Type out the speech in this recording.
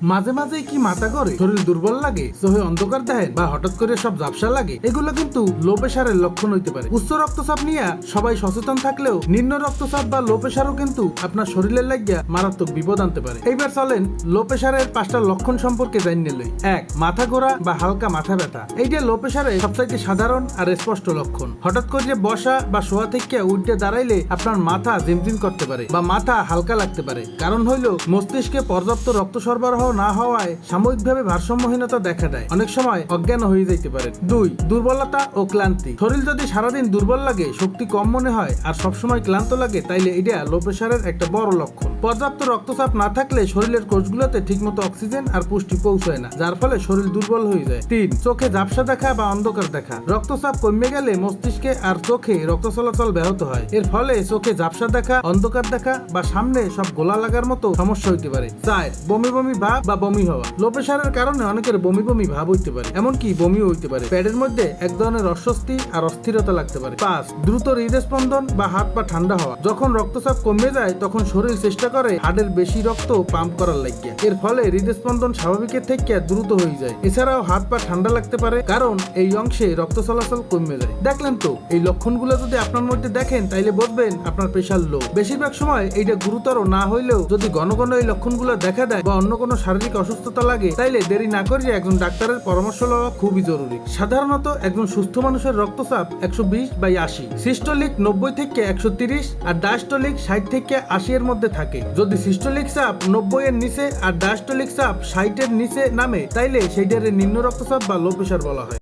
মাঝে মাঝে কি মাথা করে শরীর দুর্বল লাগে, চোখে অন্ধকার দেখেন বা হঠাৎ করে সব ঝাপসা লাগে, এগুলো কিন্তু লো প্রেসারের লক্ষণ হইতে পারে। উচ্চ রক্তচাপ নিয়ে সবাই সচেতন থাকলেও নিম্ন রক্তচাপ বা লো প্রেসারও কিন্তু আপনার শরীরের লাগিয়া মারাত্মক বিপদ আনতে পারে। এইবার চলেন লো প্রেসারের 5টা লক্ষণ সম্পর্কে জানিয়ে লই। 1. মাথা ঘোরা বা হালকা মাথা ব্যথা। এইটা লো প্রেসারের সবচাইতে সাধারণ আর স্পষ্ট লক্ষণ। হঠাৎ করে বসা বা শোয়া থেকে উঠে দাঁড়াইলে আপনার মাথা ঝিমঝিম করতে পারে বা মাথা হালকা লাগতে পারে। কারণ হইল মস্তিষ্কে পর্যাপ্ত রক্ত সরবরাহ না হওয়ায় সাময়িকভাবে ভারসাম্যহীনতা দেখা দেয়, অনেক সময় অজ্ঞান হয়ে যাইতে পারে। 2. দুর্বলতা ও ক্লান্তি। শরীর যদি সারাদিন দুর্বল লাগে, শক্তি কম মনে হয় আর সবসময় ক্লান্ত লাগে, তাইলে এটা লো প্রেসারের একটা বড় লক্ষণ। পর্যাপ্ত রক্তচাপ না থাকলে শরীরের কোষগুলোতে ঠিকমতো অক্সিজেন আর পুষ্টি পৌঁছায় না, যার ফলে শরীর দুর্বল হয়ে যায়। 3. চোখে ঝাপসা দেখা বা অন্ধকার দেখা। রক্তচাপ কমে গেলে মস্তিষ্কে আর চোখে রক্ত চলাচল ব্যাহত হয়, এর ফলে চোখে ঝাপসা দেখা, অন্ধকার দেখা বা সামনে সব গোলা লাগার মতো সমস্যা হইতে পারে। 4. বমি বমি ভাব বা বমি হওয়া। লো প্রেসারের কারণে অনেকের বমি বমি ভাব হইতে পারে, এমনকি বমিও হইতে পারে। পেটের মধ্যে এক ধরনের অস্বস্তি আর অস্থিরতা লাগতে পারে। 5. দ্রুত হৃদস্পন্দন বা হাত পা ঠান্ডা হওয়া। যখন রক্তচাপ কমে যায় তখন শরীর চেষ্টা করে হার্টের বেশি রক্ত পাম্প করার লাগিয়া, এর ফলে হৃদস্পন্দন স্বাভাবিকের থেকে দ্রুত হয়ে যায়। এছাড়াও হাত পা ঠান্ডা লাগতে পারে, কারণ এই অংশে রক্ত চলাচল কমে যায়। দেখলেন তো, এই লক্ষণগুলো যদি আপনার মধ্যে দেখেন তাইলে বুঝবেন আপনার প্রেসার লো। বেশিরভাগ সময় এইটা গুরুতর না হইলেও যদি ঘন ঘন এই লক্ষণগুলো দেখা দেয় বা অন্য কোনো শারীরিক অসুস্থতা লাগে, তাইলে দেরি না করে একজন ডাক্তারের পরামর্শ লওয়া খুবই জরুরি। সাধারণত একজন সুস্থ মানুষের রক্তচাপ 120/80, সিস্টোলিক 90 থেকে 130 আর ডায়াস্টোলিক 60 থেকে 80 এর মধ্যে থাকে। যদি সিস্টোলিক চাপ 90 এর নিচে আর ডায়াস্টোলিক চাপ 60 এর নিচে নামে, তাইলে সেইটারে নিম্ন রক্তচাপ বা লো প্রেসার বলা হয়।